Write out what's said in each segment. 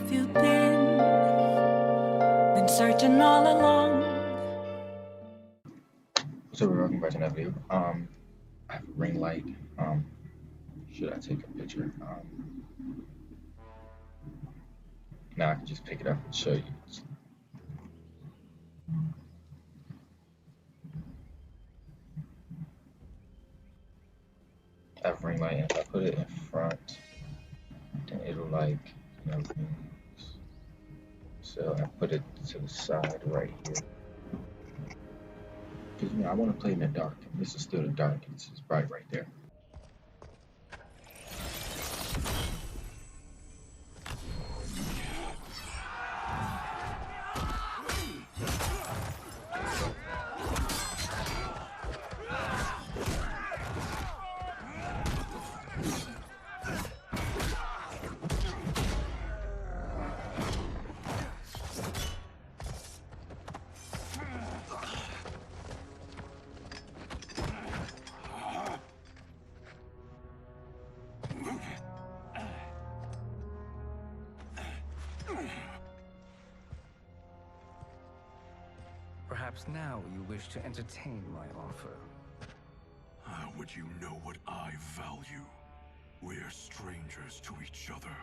have you been? Been searching all along. So we're welcome back to another video. I have a ring light. Should I take a picture? Now I can just pick it up and show you. I have a ring light, and if I put it in front, then it'll so I put it to the side right here. Because I want to play in the dark. And this is still the dark. It's bright right there. Perhaps now you wish to entertain my offer. How would you know what I value? We're strangers to each other.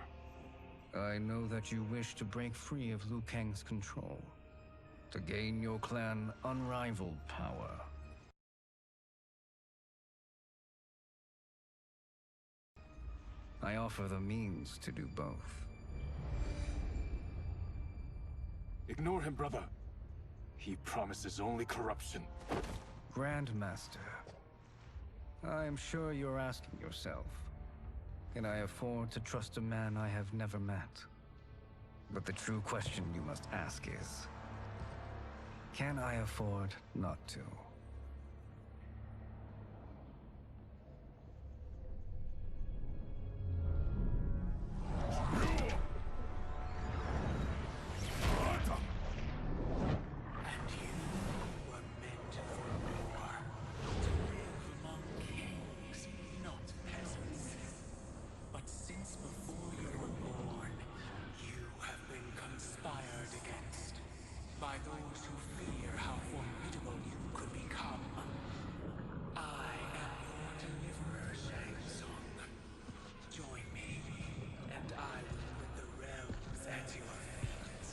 I know that you wish to break free of Liu Kang's control, to gain your clan unrivaled power. I offer the means to do both. Ignore him, brother. He promises only corruption. Grandmaster, I am sure you're asking yourself, can I afford to trust a man I have never met? But the true question you must ask is, can I afford not to? By those who fear how formidable you could become. I am your deliverer, Shang Tsung. Join me, and I will put the realms at your feet.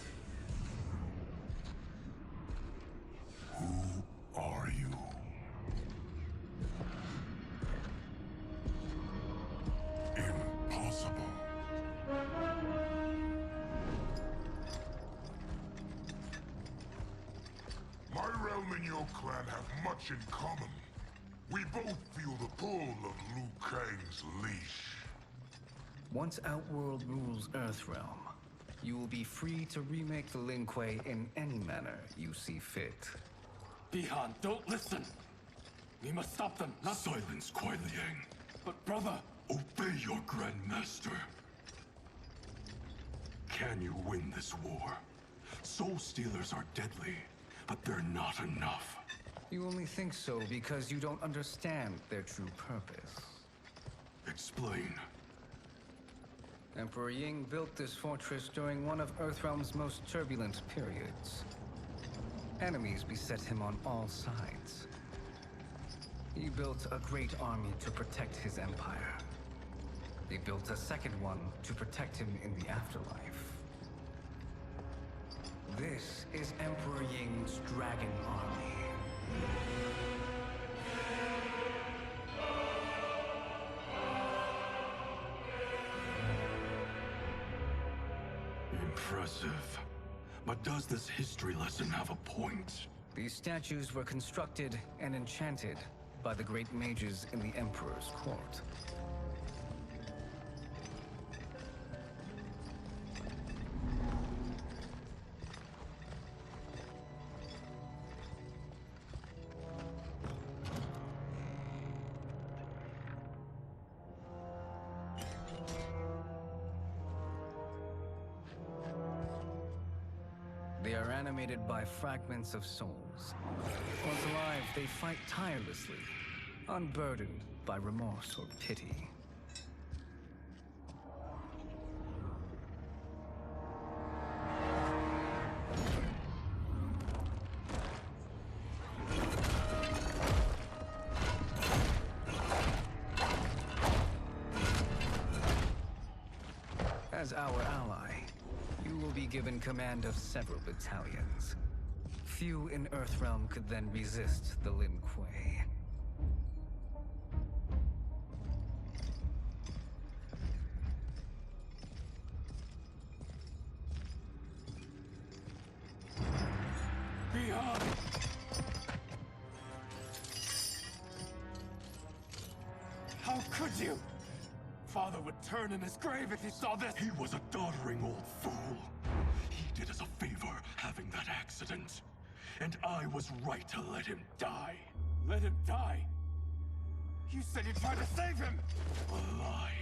Who are you? Impossible. My realm and your clan have much in common. We both feel the pull of Liu Kang's leash. Once Outworld rules Earthrealm, you will be free to remake the Lin Kuei in any manner you see fit. Bihan, don't listen! We must stop them, not— Silence, Kuai Liang. But brother— Obey your Grandmaster. Can you win this war? Soul Stealers are deadly, but they're not enough. You only think so because you don't understand their true purpose. Explain. Emperor Ying built this fortress during one of Earthrealm's most turbulent periods. Enemies beset him on all sides. He built a great army to protect his empire. He built a second one to protect him in the afterlife. This is Emperor Ying's Dragon Army. Impressive. But does this history lesson have a point? These statues were constructed and enchanted by the great mages in the Emperor's court. They are animated by fragments of souls. Once alive, they fight tirelessly, unburdened by remorse or pity. As our ally, you will be given command of several battalions. Few in Earthrealm could then resist the Lin Kuei. Behind! How could you? Father would turn in his grave if he saw this. He was a doddering old fool. He did us a favor having that accident. And I was right to let him die. Let him die? You said you tried to save him! A lie.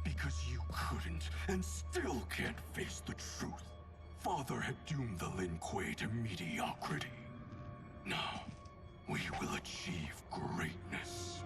Because you couldn't and still can't face the truth. Father had doomed the Lin Kuei to mediocrity. Now, we will achieve greatness.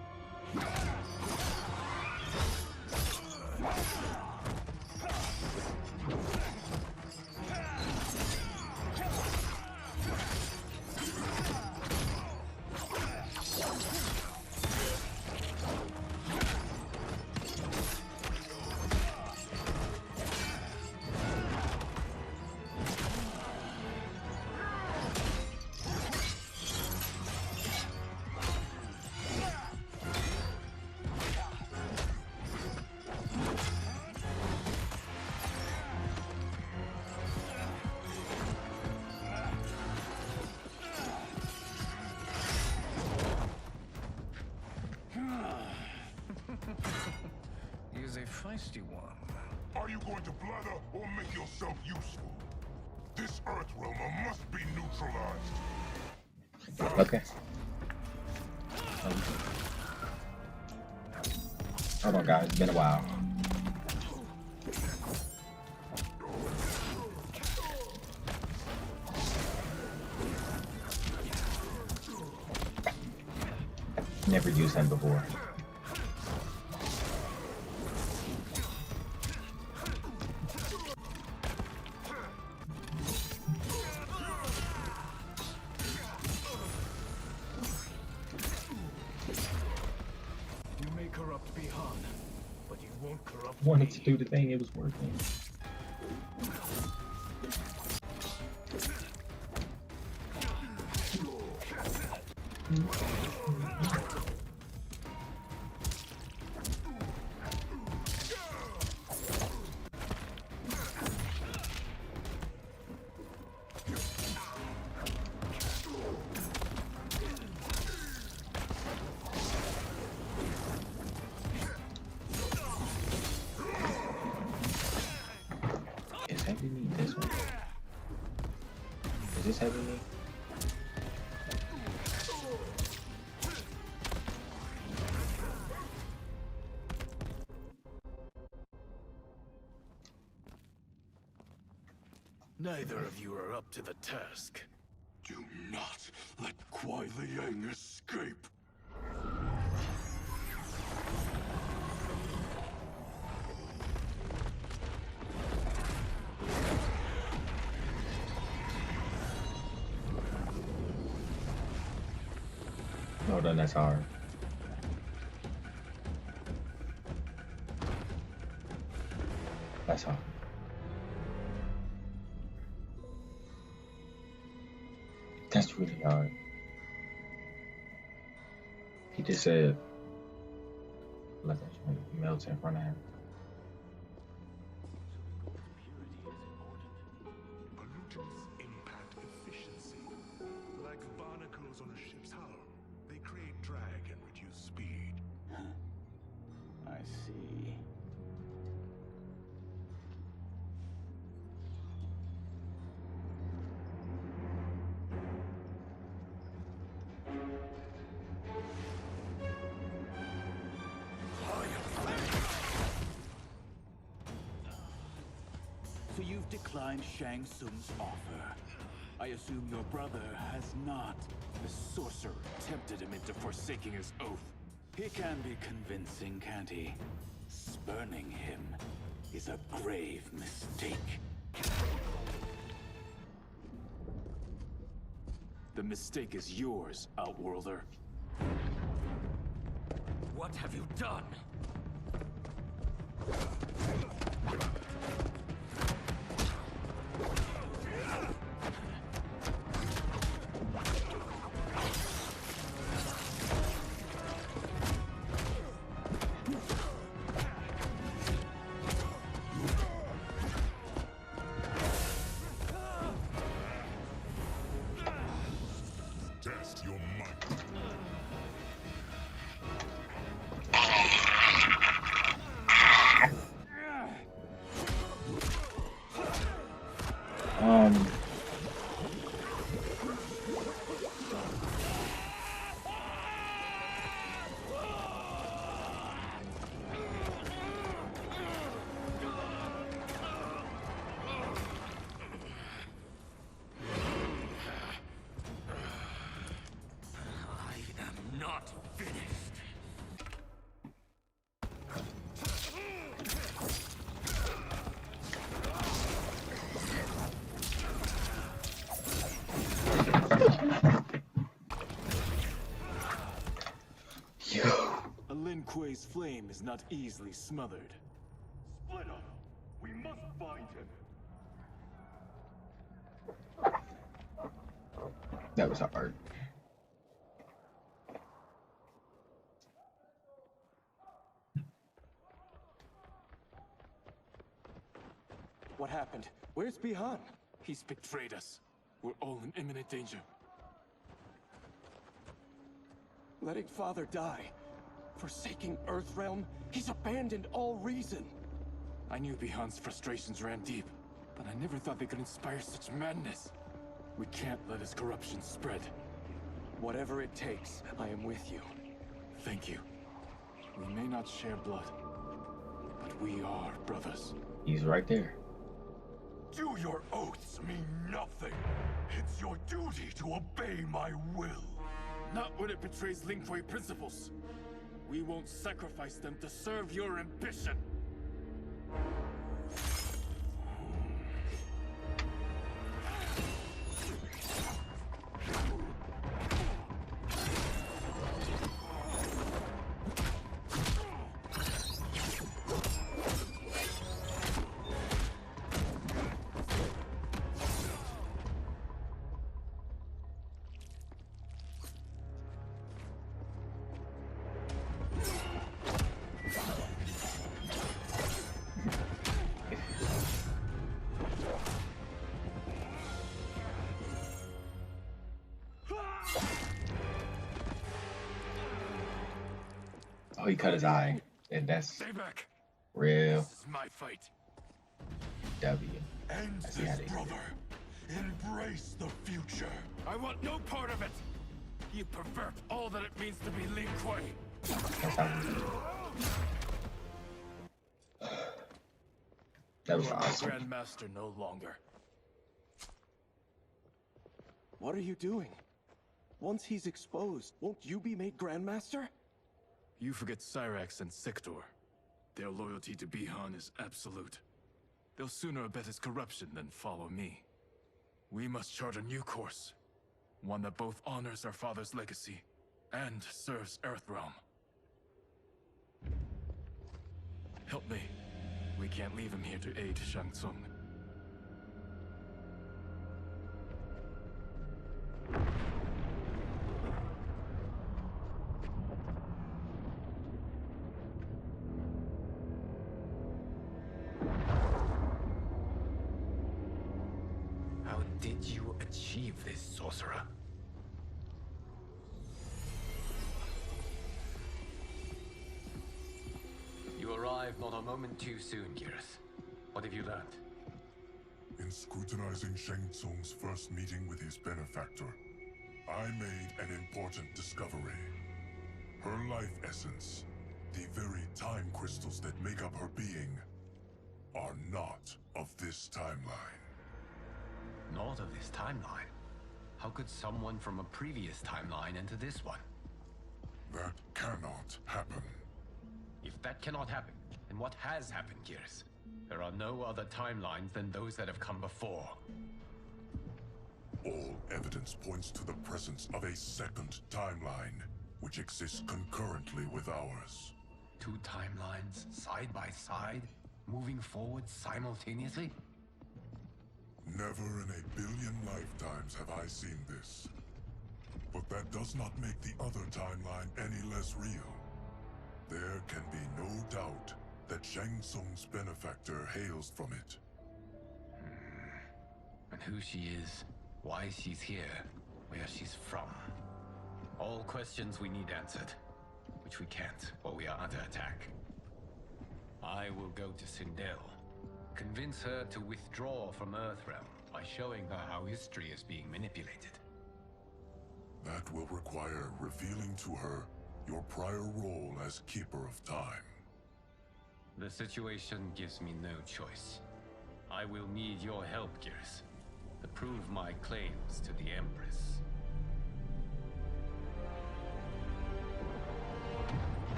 He is a feisty one. Are you going to blather or make yourself useful? This Earthrealmer must be neutralized. Okay. Hold on, guys. It's been a while. Never used him before. You may corrupt Bihan, but you won't corrupt Wanted to do the thing, it was working. Is heavy meat this one? Is this heavy meat? Neither of you are up to the task. Do not let Kuai Liang escape. No, then that's hard. That's hard. That's really hard. He just said, let that shit melt in front of him. Pollutants impact efficiency. Like barnacles on a ship's hull, they create drag and reduce speed. I see. So you've declined Shang Tsung's offer. I assume your brother has not. The sorcerer tempted him into forsaking his oath. He can be convincing, can't he? Spurning him is a grave mistake. The mistake is yours, Outworlder. What have you done? Lin Kuei's flame is not easily smothered. Split up! We must find him! That was hard. What happened? Where's Bihan? He's betrayed us. We're all in imminent danger. Letting Father die. Forsaking Earthrealm. He's abandoned all reason. I knew Bihan's frustrations ran deep, but I never thought they could inspire such madness. We can't let his corruption spread. Whatever it takes, I am with you. Thank you. We may not share blood, but we are brothers. He's right there. Do your oaths mean nothing? It's your duty to obey my will. Not when it betrays Lin Kuei principles. We won't sacrifice them to serve your ambition. Oh, he cut his eye, and that's Stay back. real This is my fight. W. End I see how this, they do brother. Embrace the future. I want no part of it! You pervert all that it means to be Lin Kuei! That's how we do it. That was awesome. Grandmaster no longer. What are you doing? Once he's exposed, won't you be made Grandmaster? You forget Cyrax and Sector. Their loyalty to Bihan is absolute. They'll sooner abet his corruption than follow me. We must chart a new course. One that both honors our father's legacy and serves Earthrealm. Help me. We can't leave him here to aid Shang Tsung. How did you achieve this, sorcerer? You arrived not a moment too soon, Geras. What have you learned? In scrutinizing Shang Tsung's first meeting with his benefactor, I made an important discovery. Her life essence, the very time crystals that make up her being, are not of this timeline. Not of this timeline. How could someone from a previous timeline enter this one? That cannot happen. If that cannot happen, then what has happened, Geras? There are no other timelines than those that have come before. All evidence points to the presence of a second timeline, which exists concurrently with ours. Two timelines, side by side, moving forward simultaneously? Never in a billion lifetimes have I seen this. But that does not make the other timeline any less real. There can be no doubt that Shang Tsung's benefactor hails from it. And who she is, why she's here, where she's from. All questions we need answered, which we can't while we are under attack. I will go to Sindel, convince her to withdraw from Earthrealm by showing her how history is being manipulated. That will require revealing to her your prior role as Keeper of Time. The situation gives me no choice. I will need your help, Geras, to prove my claims to the Empress.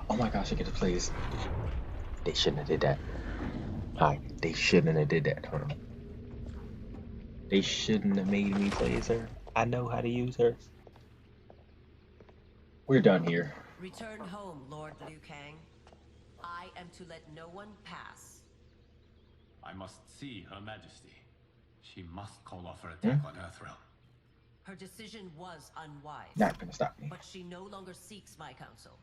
Oh my gosh, I get to play this. They shouldn't have did that. Alright, they shouldn't have did that. Hold on. They shouldn't have made me play as her. I know how to use her. We're done here. Return home, Lord Liu Kang. I am to let no one pass. I must see Her Majesty. She must call off her attack on Earthrealm. Her decision was unwise. Not gonna stop me. But she no longer seeks my counsel.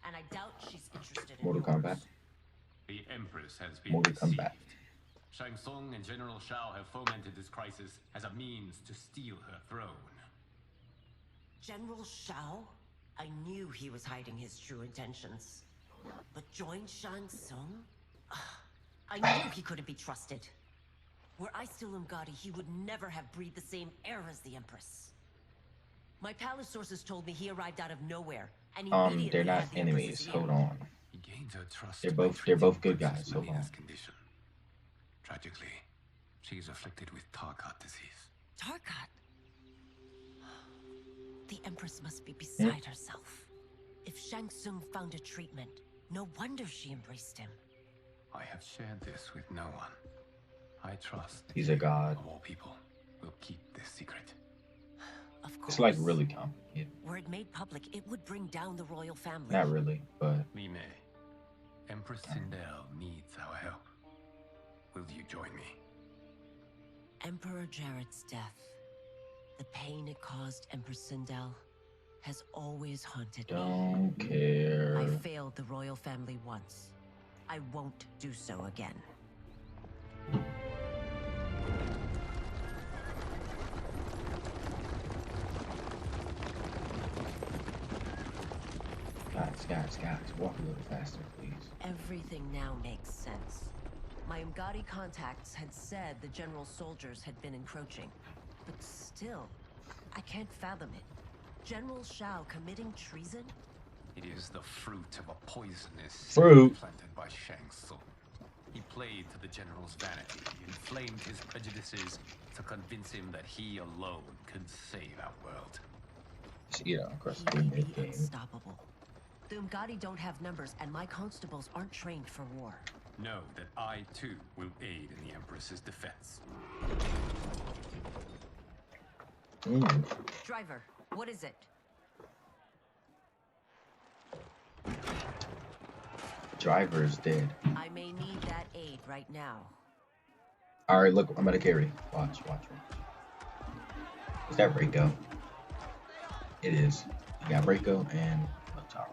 And I doubt she's interested in Mortal yours. Kombat. The Empress has been Mortal deceived. Kombat. Shang Tsung and General Shao have fomented this crisis as a means to steal her throne. General Shao? I knew he was hiding his true intentions. But join Shang Tsung? I knew he couldn't be trusted. Were I still Umgadi, he would never have breathed the same air as the Empress. My palace sources told me he arrived out of nowhere, and immediately they're not had the enemies. Empress's ear. Hold on. He gained her trust. They're by both treating good Princess guys. Hold Melina's on. condition. Tragically, she is afflicted with Tarkat disease. Tarkat? The Empress must be beside herself. If Shang Tsung found a treatment, no wonder she embraced him. I have shared this with no one. I trust He's a god. of all people will keep this secret. Of course. It's like really complicated. Were it made public, it would bring down the royal family. Not really, but Li Mei, Empress Sindel needs our help. Will you join me? Emperor Jarrett's death, the pain it caused Empress Sindel, has always haunted me. don't care. I failed the royal family once. I won't do so again. Guys, walk a little faster, please. Everything now makes sense. My Umgadi contacts had said the general soldiers had been encroaching. But still, I can't fathom it. General Shao committing treason? It is the fruit of a poisonous Fruit. seed planted by Shang Tsung. He played to the general's vanity, inflamed his prejudices to convince him that he alone could save our world. You know, across He the may be mid-game. unstoppable. The Umgadi don't have numbers, and my constables aren't trained for war. Know that I, too, will aid in the Empress's defense. Driver, what is it? Driver's dead. I may need that aid right now. Alright, look, I'm gonna carry. Watch. Is that Reiko? It is. You got Reiko and Tara.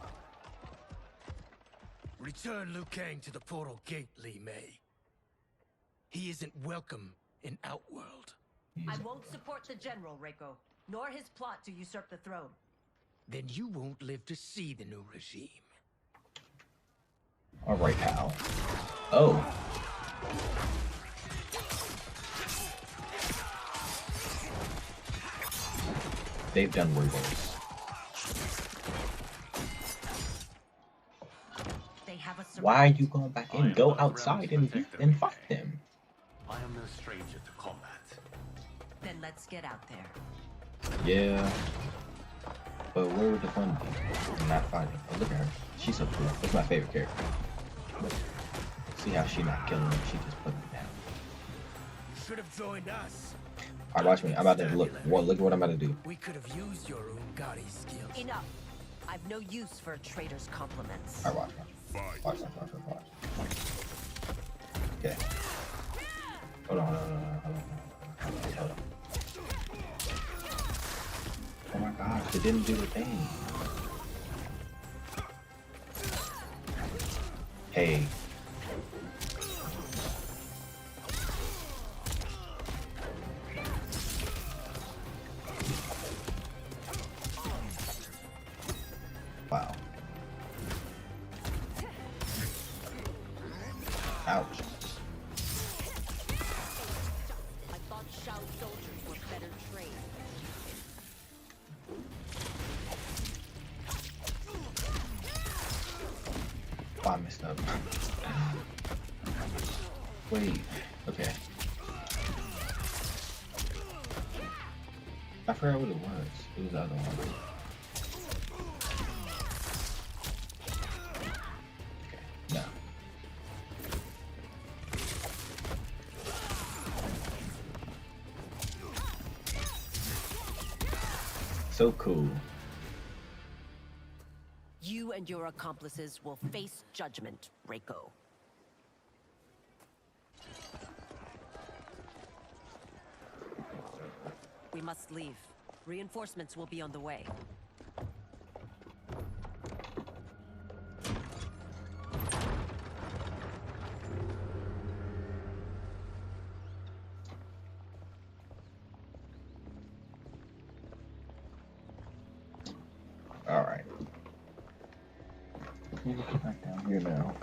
Return Liu Kang to the portal gate, Li Mei. He isn't welcome in Outworld. I won't support the general, Reiko, nor his plot to usurp the throne. Then you won't live to see the new regime. Alright, pal. Oh. They've done way worse. They have a Why are you going back in? Go outside and fight them. I am no stranger to combat. Then let's get out there. Yeah. But where would the fun be? I'm not fighting. Oh, look at her. She's so cool. That's my favorite character. See how she not killing me. She just put me down. Should have joined us. Alright, watch me. I'm about to look. Well, look at what I'm about to do. We could have used your Umgadi skills. Enough. I've no use for a traitor's compliments. Alright, watch. Okay. Hold on. Oh my gosh, they didn't do the thing. Hey. Wow. Ouch. I thought Shao soldiers were better trained. Oh, I messed up. Wait. Okay. I forgot what it was. It was the other one. Okay. No. So cool. You and your accomplices will face judgment, Reiko. We must leave. Reinforcements will be on the way. Alright. Let's get back down here now.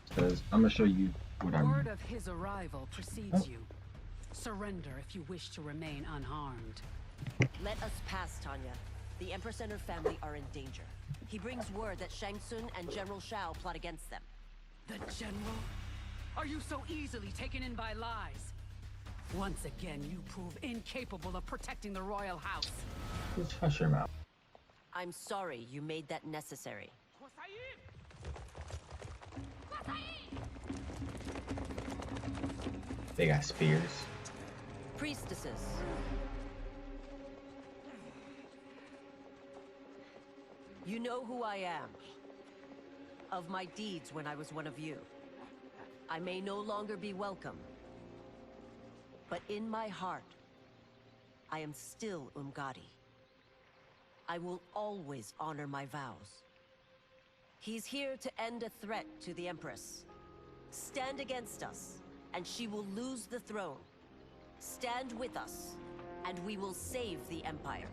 Because I'm going to show you what I mean. Word of his arrival precedes you. Surrender if you wish to remain unharmed. Let us pass, Tanya. The Empress and her family are in danger. He brings word that Shang Tsung and General Shao plot against them. The General? Are you so easily taken in by lies? Once again, you prove incapable of protecting the royal house. Just hush your mouth. I'm sorry you made that necessary. They got spears. Priestesses. You know who I am. Of my deeds when I was one of you. I may no longer be welcome. But in my heart, I am still Umgadi. I will always honor my vows. He's here to end a threat to the Empress. Stand against us, and she will lose the throne. Stand with us, and we will save the Empire.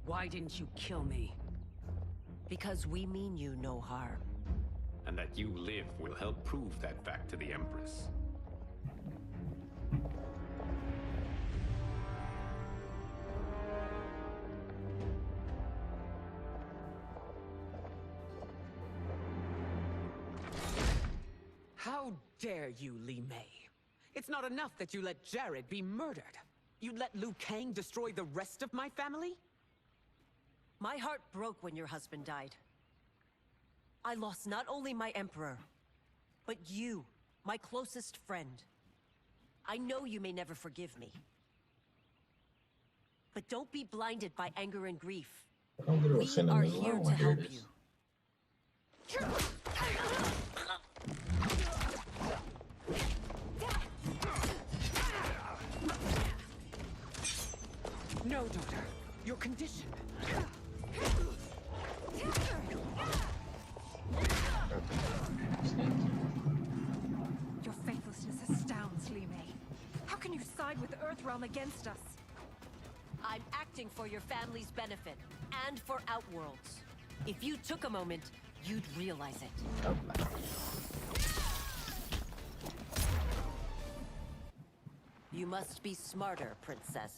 Why didn't you kill me? Because we mean you no harm. And that you live will help prove that fact to the Empress. How dare you, Li Mei? It's not enough that you let Jared be murdered. You let Liu Kang destroy the rest of my family? My heart broke when your husband died. I lost not only my emperor, but you, my closest friend. I know you may never forgive me. But don't be blinded by anger and grief. We are here to help you. No, daughter. Your condition. Your faithlessness astounds, Li Mei. How can you side with the Earthrealm against us? I'm acting for your family's benefit, and for Outworld's. If you took a moment, you'd realize it. You must be smarter, Princess.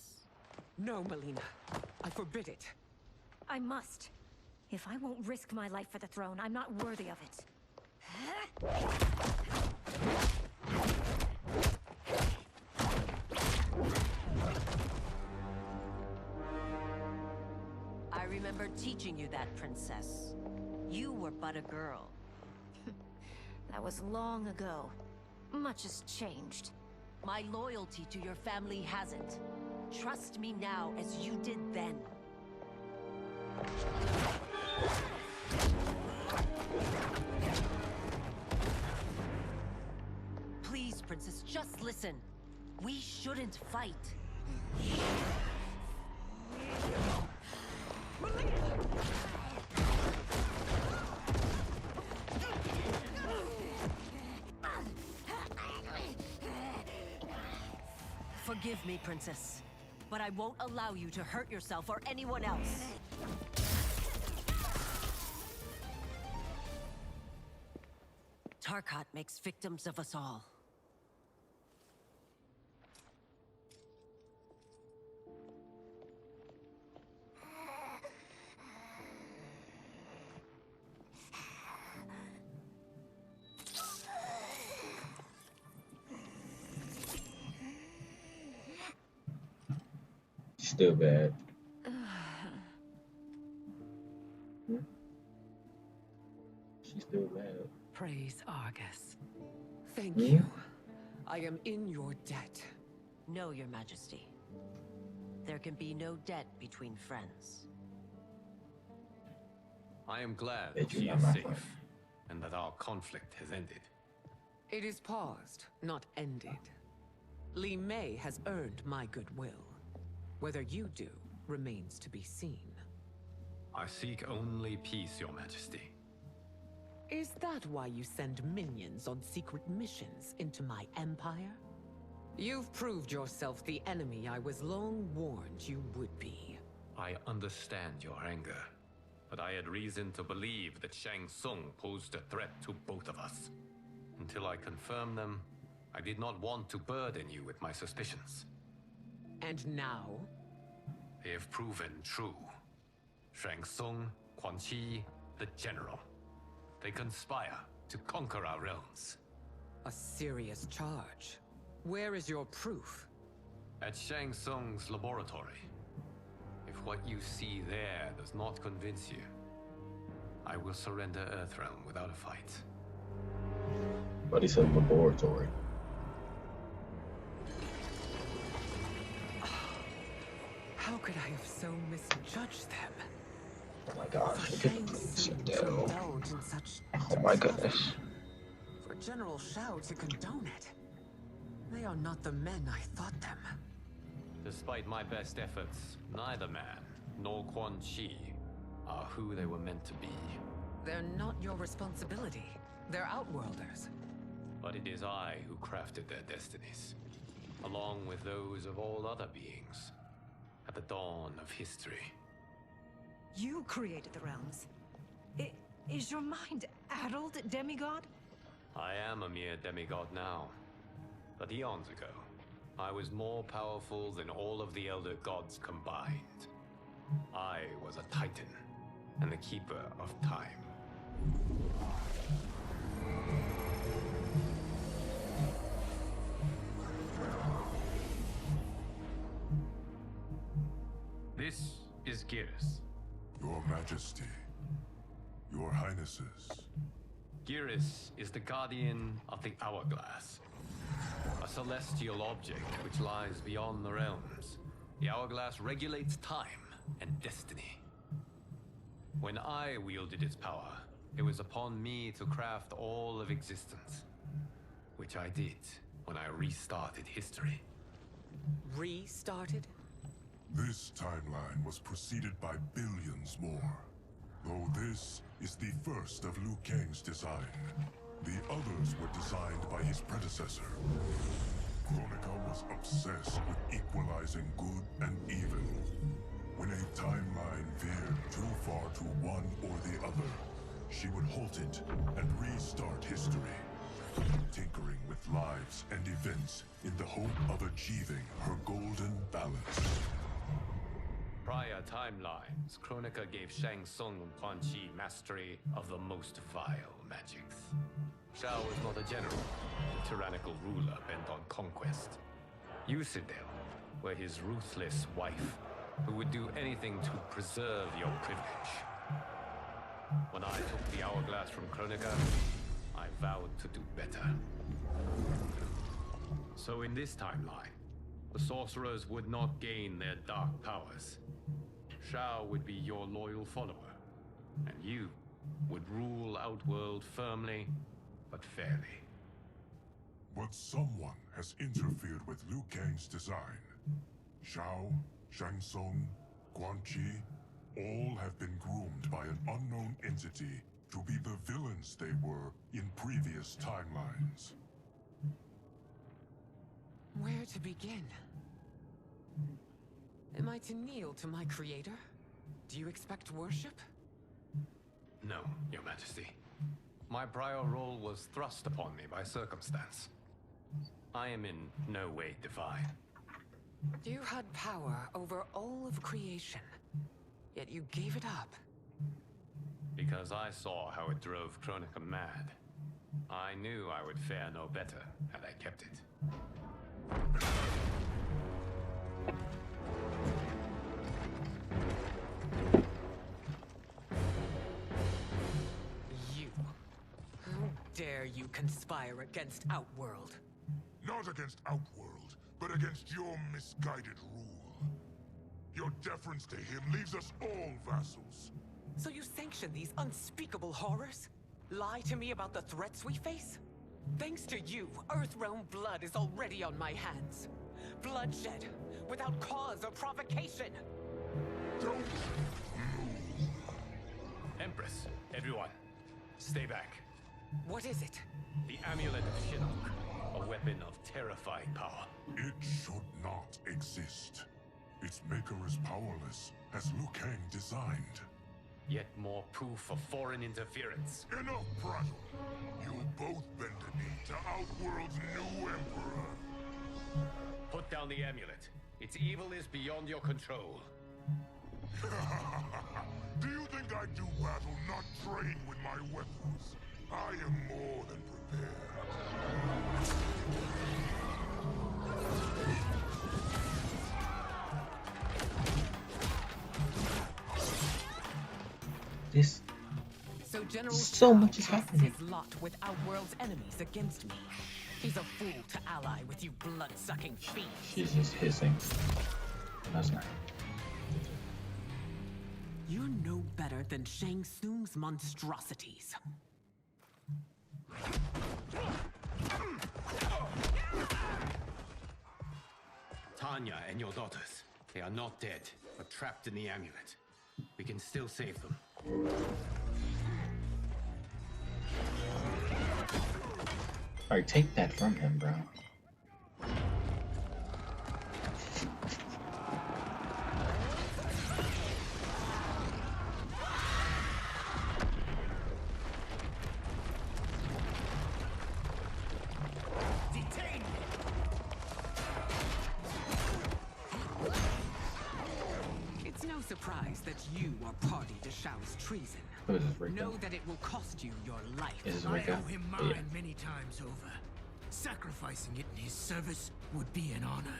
No, Melina. I forbid it. I must. If I won't risk my life for the throne, I'm not worthy of it. I remember teaching you that, Princess. You were but a girl. That was long ago. Much has changed. My loyalty to your family hasn't. Trust me now as you did then. Please, Princess, just listen. We shouldn't fight. Forgive me, Princess, but I won't allow you to hurt yourself or anyone else. Tarkat makes victims of us all. Still bad. She's still bad. Praise Argus. Thank you. I am in your debt. No, Your Majesty. There can be no debt between friends. I am glad They that do she not is my safe, friend. and that our conflict has ended. It is paused, not ended. Li Mei has earned my goodwill. Whether you do remains to be seen. I seek only peace, Your Majesty. Is that why you send minions on secret missions into my empire? You've proved yourself the enemy I was long warned you would be. I understand your anger, but I had reason to believe that Shang Tsung posed a threat to both of us. Until I confirmed them, I did not want to burden you with my suspicions. And now? They have proven true. Shang Tsung, Quan Chi, the General. They conspire to conquer our realms. A serious charge. Where is your proof? At Shang Tsung's laboratory. If what you see there does not convince you, I will surrender Earthrealm without a fight. But he said laboratory. How could I have so misjudged them? Oh my gosh, look at the police up there. Indulge in such Oh my goodness. For General Shao to condone it. They are not the men I thought them. Despite my best efforts, neither man nor Quan Chi are who they were meant to be. They're not your responsibility. They're outworlders. But it is I who crafted their destinies, along with those of all other beings, at the dawn of history. You created the realms. Is your mind addled, demigod? I am a mere demigod now, but eons ago, I was more powerful than all of the Elder Gods combined. I was a Titan, and the Keeper of Time. This is Geras. Your Majesty, Your Highnesses. Geras is the guardian of the Hourglass, a celestial object which lies beyond the realms. The Hourglass regulates time and destiny. When I wielded its power, it was upon me to craft all of existence, which I did when I restarted history. Restarted? This timeline was preceded by billions more. Though this is the first of Liu Kang's design, the others were designed by his predecessor. Kronika was obsessed with equalizing good and evil. When a timeline veered too far to one or the other, she would halt it and restart history, tinkering with lives and events in the hope of achieving her golden balance. Prior timelines, Kronika gave Shang Tsung and Quan Chi mastery of the most vile magics. Shao was not a general, a tyrannical ruler bent on conquest. You, Sindel, were his ruthless wife, who would do anything to preserve your privilege. When I took the Hourglass from Kronika, I vowed to do better. So in this timeline, the sorcerers would not gain their dark powers. Shao would be your loyal follower, and you would rule Outworld firmly, but fairly. But someone has interfered with Liu Kang's design. Shao, Shang Tsung, Quan Chi, all have been groomed by an unknown entity to be the villains they were in previous timelines. Where to begin? Am I to kneel to my creator? Do you expect worship? No, Your Majesty. My prior role was thrust upon me by circumstance. I am in no way divine. You had power over all of creation, yet you gave it up. Because I saw how it drove Kronika mad. I knew I would fare no better had I kept it. You. How dare you conspire against Outworld? Not against Outworld, but against your misguided rule. Your deference to him leaves us all vassals. So you sanction these unspeakable horrors? Lie to me about the threats we face? Thanks to you, Earthrealm blood is already on my hands. Bloodshed, without cause or provocation. Don't move. Empress, everyone, stay back. What is it? The Amulet of Shinnok, a weapon of terrifying power. It should not exist. Its maker is powerless, as Liu Kang designed. Yet more proof of foreign interference. Enough prattle. You'll both bend a knee to Outworld's new emperor. Put down the amulet. Its evil is beyond your control. Do you think I do battle not trained with my weapons? I am more than prepared. This. So General So much is casts happening. his lot with Outworld's enemies against me. He's a fool to ally with you blood-sucking fiends. She's just hissing. That's not. You're no better than Shang Tsung's monstrosities. Tanya and your daughters, they are not dead, but trapped in the amulet. We can still save them. Alright, take that from him, bro. It's no surprise that you are party to Shao's treason. Who is this, Rico? Know that it will cost you your life. Is this I Rico? owe him Oh, mine yeah. many times over. Sacrificing it in his service would be an honor.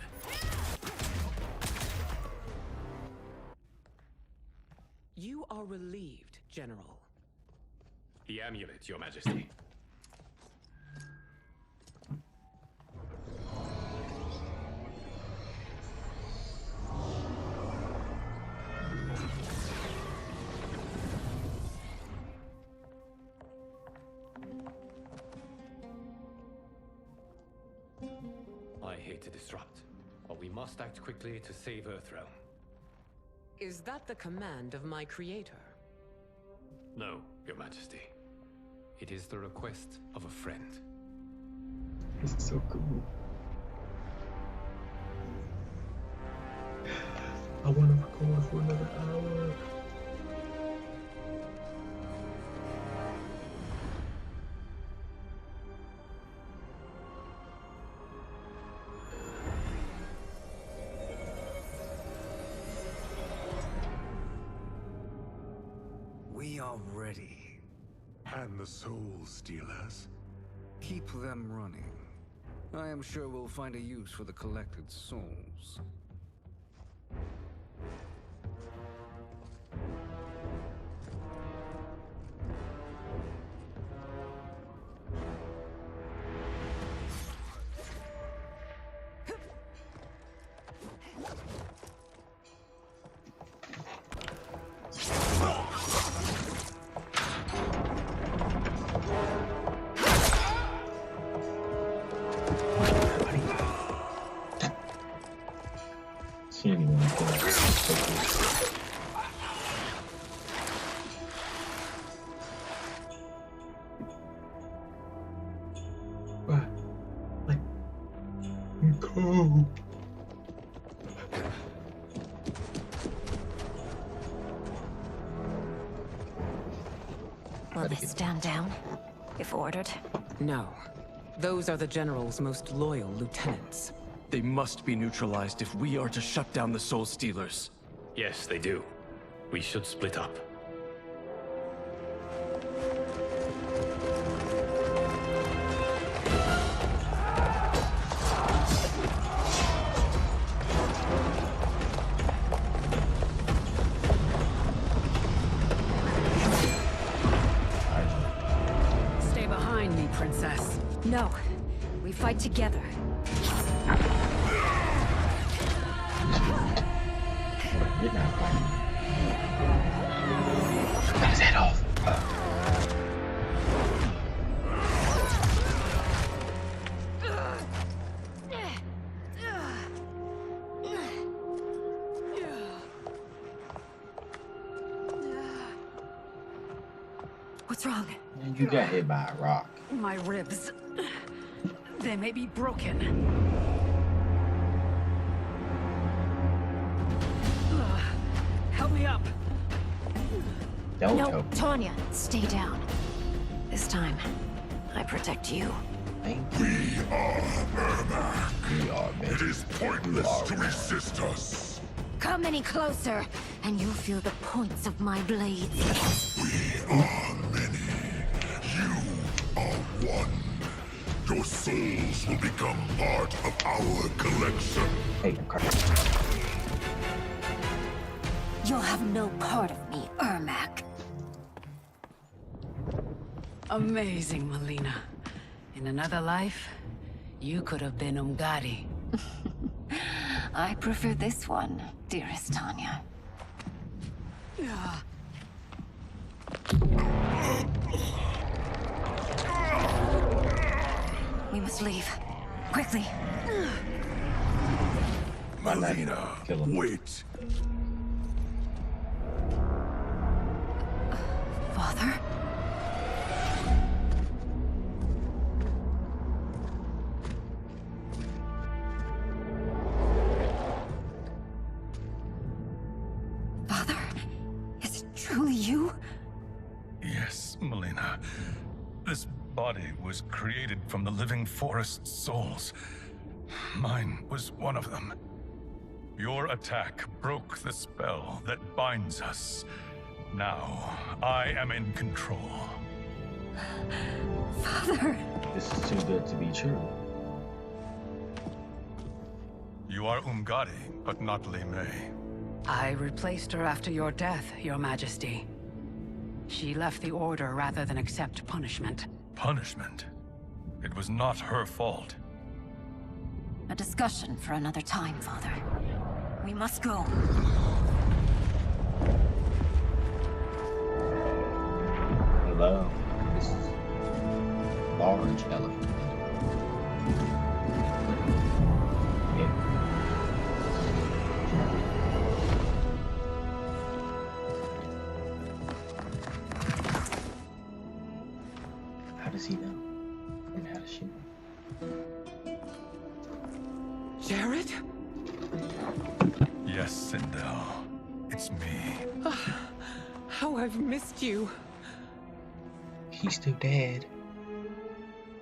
You are relieved, General. The amulet, Your Majesty. I hate to disrupt, but we must act quickly to save Earthrealm. Is that the command of my creator? No, Your Majesty. It is the request of a friend. This is so cool. I want to record for another hour. We are ready. And the Soul Stealers? Keep them running. I am sure we'll find a use for the collected souls. She didn't even kill her. What? Like, go. Will they stand down, if ordered? No. Those are the General's most loyal lieutenants. They must be neutralized if we are to shut down the Soul Stealers. Yes, they do. We should split up. Stay behind me, Princess. No. We fight together. You're not fighting. Got his head off. What's wrong? Man, you got hit by a rock. My ribs. They may be broken. Help me up. Don't no, help. Tanya, stay down. This time, I protect you. Thank We are MIIINK. We are many. It is pointless to resist us. Come any closer, and you'll feel the points of my blades. We are many. You are one. Your souls will become part of our collection. Hey, Carter. You'll have no part of me, Ermac. Amazing, Melina. In another life, you could have been Umgadi. I prefer this one, dearest Tanya. We must leave. Quickly. Melina, wait. Father? Father? Is it truly you? Yes, Melina. This body was created from the living forest's souls. Mine was one of them. Your attack broke the spell that binds us. Now, I am in control. Father! This is too good to be true. You are Umgadi, but not Li Mei. I replaced her after your death, Your Majesty. She left the Order rather than accept punishment. Punishment? It was not her fault. A discussion for another time, Father. We must go. Hello. This is large elephant. Yeah. How does he know? And how does she know? Jared? Yes, Sindel. It's me. How I've missed you. He's still dead.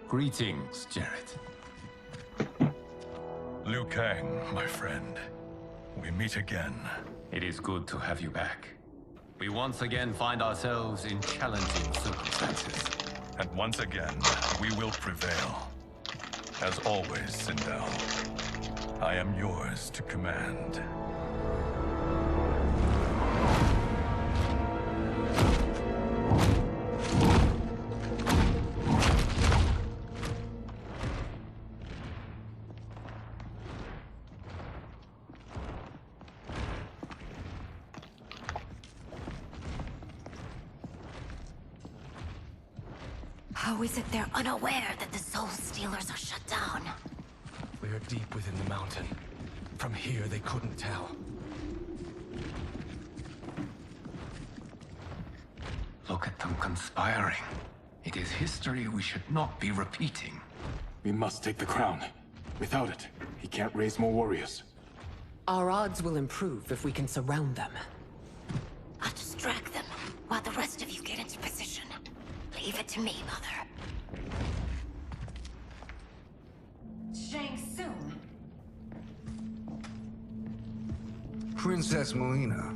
Greetings, Jared. Liu Kang, my friend. We meet again. It is good to have you back. We once again find ourselves in challenging circumstances. And once again, we will prevail. As always, Sindel, I am yours to command. How is it they're unaware that the Soul Stealers are shut down? We're deep within the mountain. From here, they couldn't tell. Look at them conspiring. It is history we should not be repeating. We must take the crown. Without it, he can't raise more warriors. Our odds will improve if we can surround them. I'll distract them while the rest of you get into position. Leave it to me, Mother. Shang Tsung. Princess Melina.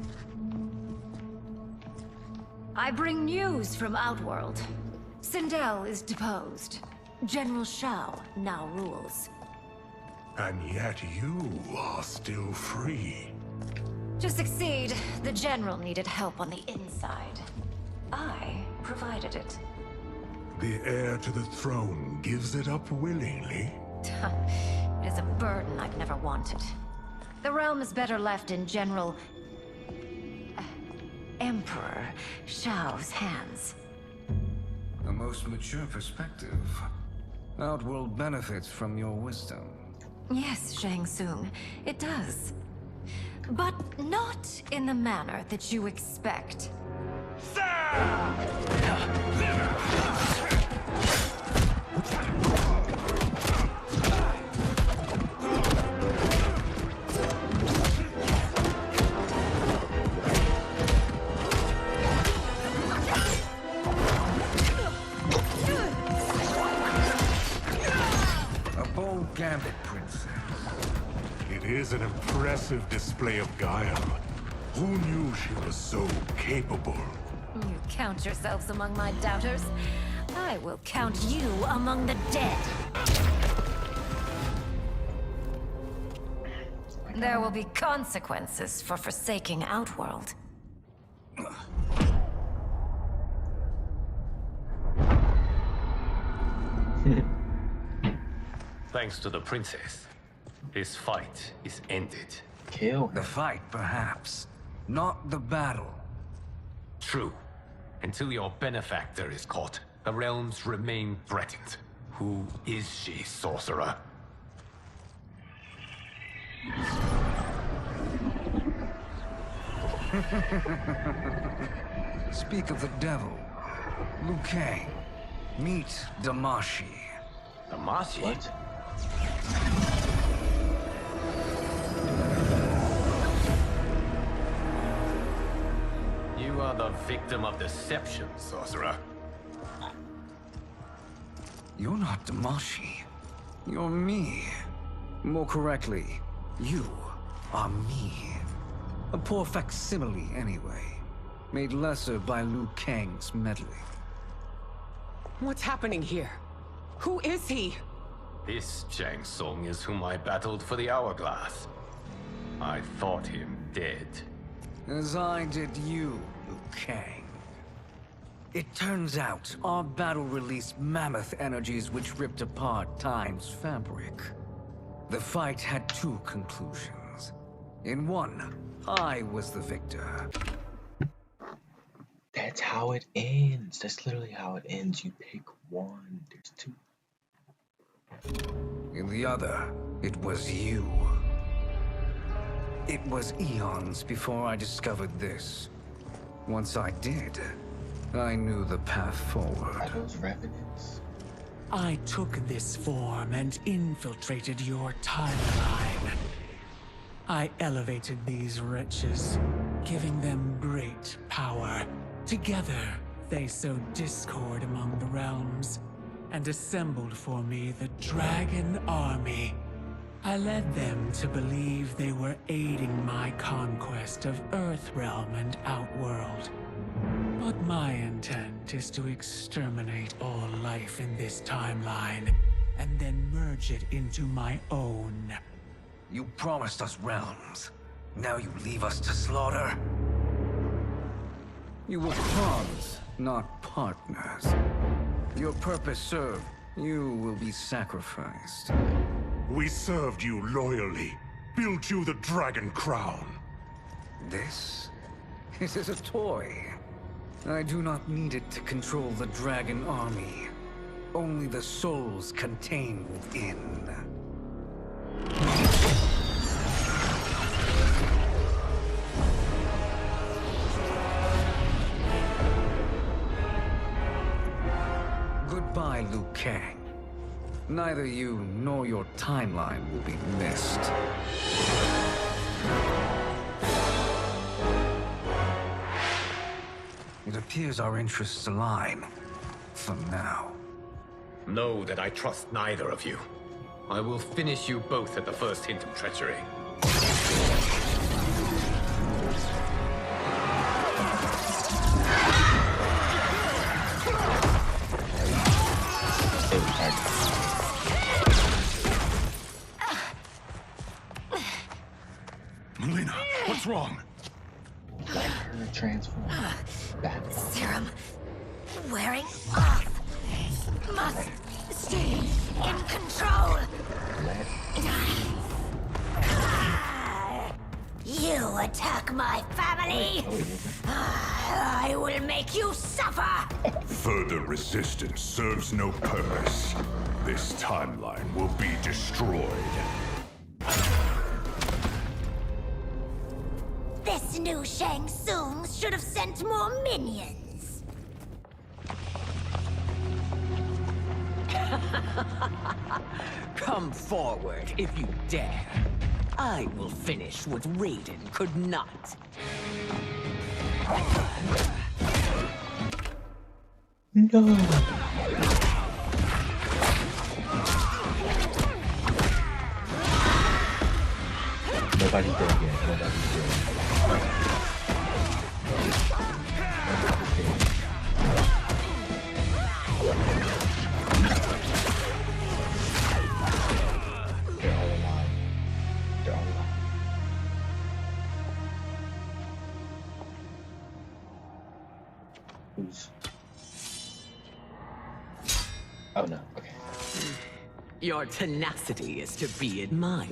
I bring news from Outworld. Sindel is deposed. General Shao now rules. And yet you are still free. To succeed, the General needed help on the inside. I provided it. The heir to the throne gives it up willingly. It is a burden I've never wanted. The realm is better left in General Emperor Shao's hands. A most mature perspective. Outworld benefits from your wisdom. Yes, Shang Tsung, it does. But not in the manner that you expect. A bold gambit, Princess. It is an impressive display of guile. Who knew she was so capable? You count yourselves among my doubters. I will count you among the dead. There will be consequences for forsaking Outworld. Thanks to the princess, this fight is ended. Kill the fight, perhaps. Not the battle. True. Until your benefactor is caught, the realms remain threatened. Who is she, sorcerer? Speak of the devil. Liu Kang. Meet Damashi. Damashi? What? You are the victim of deception, sorcerer. You're not Damashi. You're me. More correctly, you are me. A poor facsimile, anyway. Made lesser by Liu Kang's meddling. What's happening here? Who is he? This Shang Tsung is whom I battled for the Hourglass. I thought him dead. As I did you, Liu Kang. It turns out our battle released mammoth energies which ripped apart time's fabric. The fight had two conclusions. In one, I was the victor. That's how it ends. That's literally how it ends. You pick one. There's two. In the other, it was you. It was eons before I discovered this. Once I did, I knew the path forward. Are those revenants? I took this form and infiltrated your timeline. I elevated these wretches, giving them great power. Together, they sowed discord among the realms, and assembled for me the Dragon Army. I led them to believe they were aiding my conquest of Earthrealm and Outworld. But my intent is to exterminate all life in this timeline, and then merge it into my own. You promised us realms. Now you leave us to slaughter? You were pawns, not partners. Your purpose served. You will be sacrificed. We served you loyally. Built you the Dragon Crown. This? It is a toy. I do not need it to control the Dragon Army. Only the souls contained within. Goodbye, Liu Kang. Neither you nor your timeline will be missed. It appears our interests align. For now. Know that I trust neither of you. I will finish you both at the first hint of treachery. Mileena, what's wrong? Let her transform. Serum wearing off. Must stay in control. You attack my family. bully! I will make you suffer! Further resistance serves no purpose. This timeline will be destroyed. This new Shang Tsung should have sent more minions. Come forward if you dare. I will finish what Raiden could not. No. Nobody's dead yet. Nobody's dead. They're all alive. They're all alive. Who's? Oh no. Okay. Your tenacity is to be admired.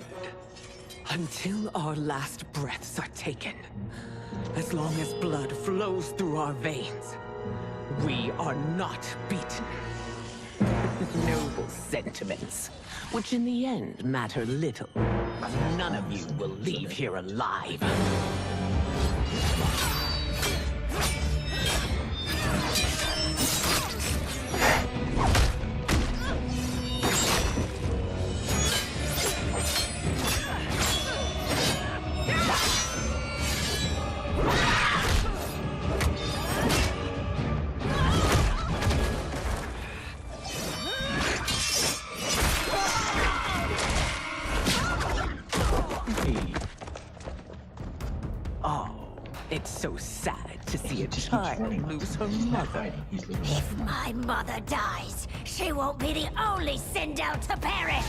Until our last breaths are taken, as long as blood flows through our veins, we are not beaten. Noble sentiments, which in the end matter little. None of you will leave here alive. It's so sad to see a child lose her mother. If my mother dies, she won't be the only Sindel to perish!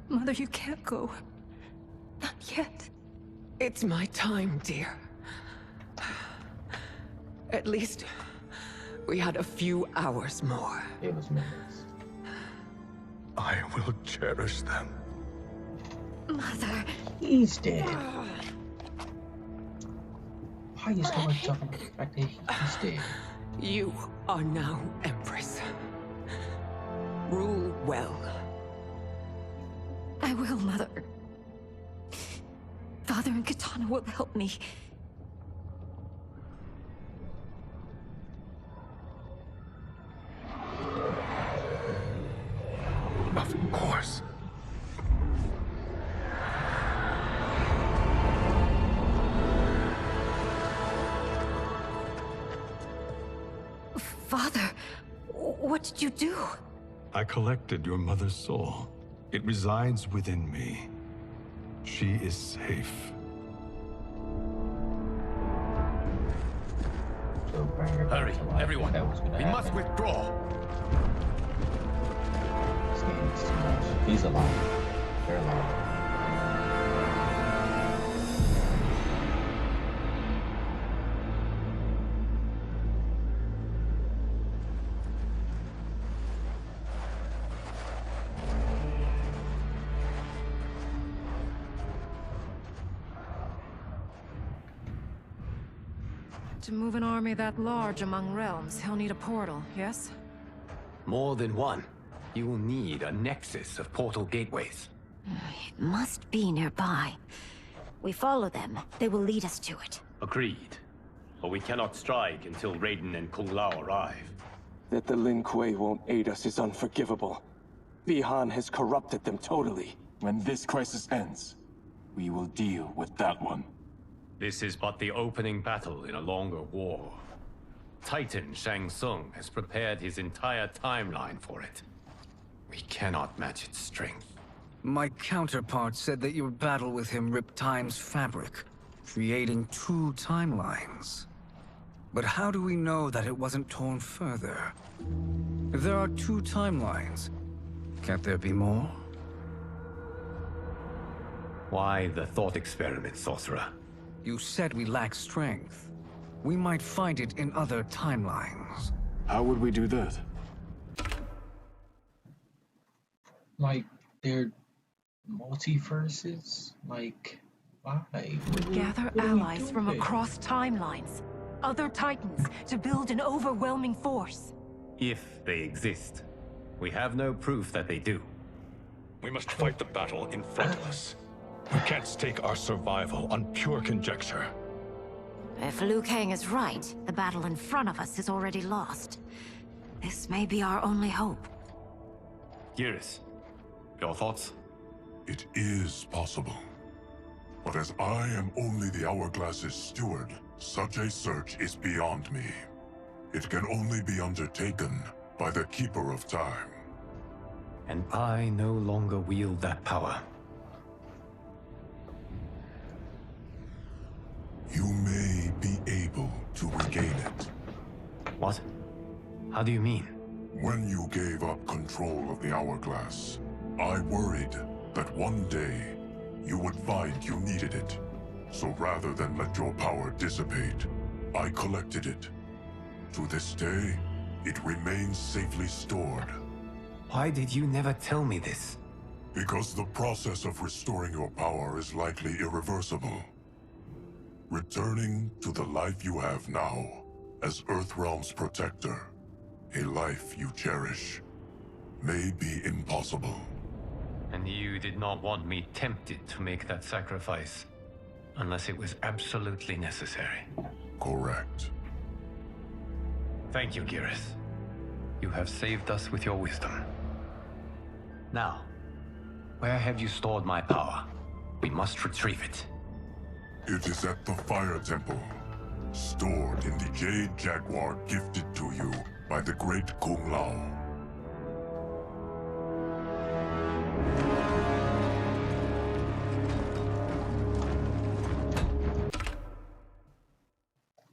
Mother, you can't go. Not yet. It's my time, dear. At least we had a few hours more. It was moments. I will cherish them. Mother. He's dead. Why are you so much talking about the fact that he's dead? You are now Empress. Rule well. I will, Mother. Father and Katana will help me. Of course. Father, what did you do? I collected your mother's soul. It resides within me. She is safe. Hurry, everyone. We must withdraw. This game is too much. He's alive. They're alive. To move an army that large among realms, he'll need a portal, yes? More than one. You will need a nexus of portal gateways. It must be nearby. We follow them. They will lead us to it. Agreed. But we cannot strike until Raiden and Kung Lao arrive. That the Lin Kuei won't aid us is unforgivable. Bi-Han has corrupted them totally. When this crisis ends, we will deal with that one. This is but the opening battle in a longer war. Titan Shang Tsung has prepared his entire timeline for it. We cannot match its strength. My counterpart said that your battle with him ripped time's fabric, creating 2 timelines. But how do we know that it wasn't torn further? If there are 2 timelines, can't there be more? Why the thought experiment, sorcerer? You said we lack strength. We might find it in other timelines. How would we do that? Like, they're multiverses? Like, why? Gather What are we allies from doing? across timelines, other titans, to build an overwhelming force. If they exist. We have no proof that they do. We must fight the battle in front of us. We can't stake our survival on pure conjecture. If Liu Kang is right, the battle in front of us is already lost. This may be our only hope. Geras, your thoughts? It is possible. But as I am only the Hourglass's steward, such a search is beyond me. It can only be undertaken by the Keeper of Time. And I no longer wield that power. You may be able to regain it. What? How do you mean? When you gave up control of the Hourglass, I worried that one day you would find you needed it. So rather than let your power dissipate, I collected it. To this day, it remains safely stored. Why did you never tell me this? Because the process of restoring your power is likely irreversible. Returning to the life you have now, as Earthrealm's protector, a life you cherish, may be impossible. And you did not want me tempted to make that sacrifice, unless it was absolutely necessary. Correct. Thank you, Geras. You have saved us with your wisdom. Now, where have you stored my power? We must retrieve it. It is at the Fire Temple, stored in the Jade Jaguar gifted to you by the great Kung Lao.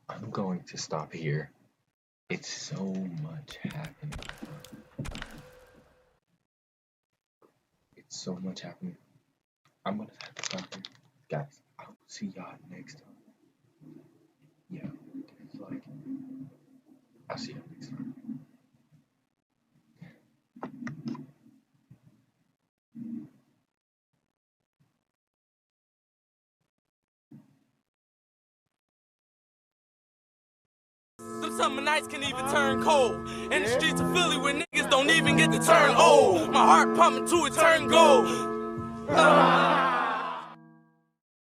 I'm going to stop here. It's so much happening. It's so much happening. I'm gonna have to stop here. Guys, I'll see y'all next time. Yeah, it's like, I'll see y'all next time. Them summer nights can even turn cold. In the streets of Philly where niggas don't even get to turn old. My heart pumping to it turn gold.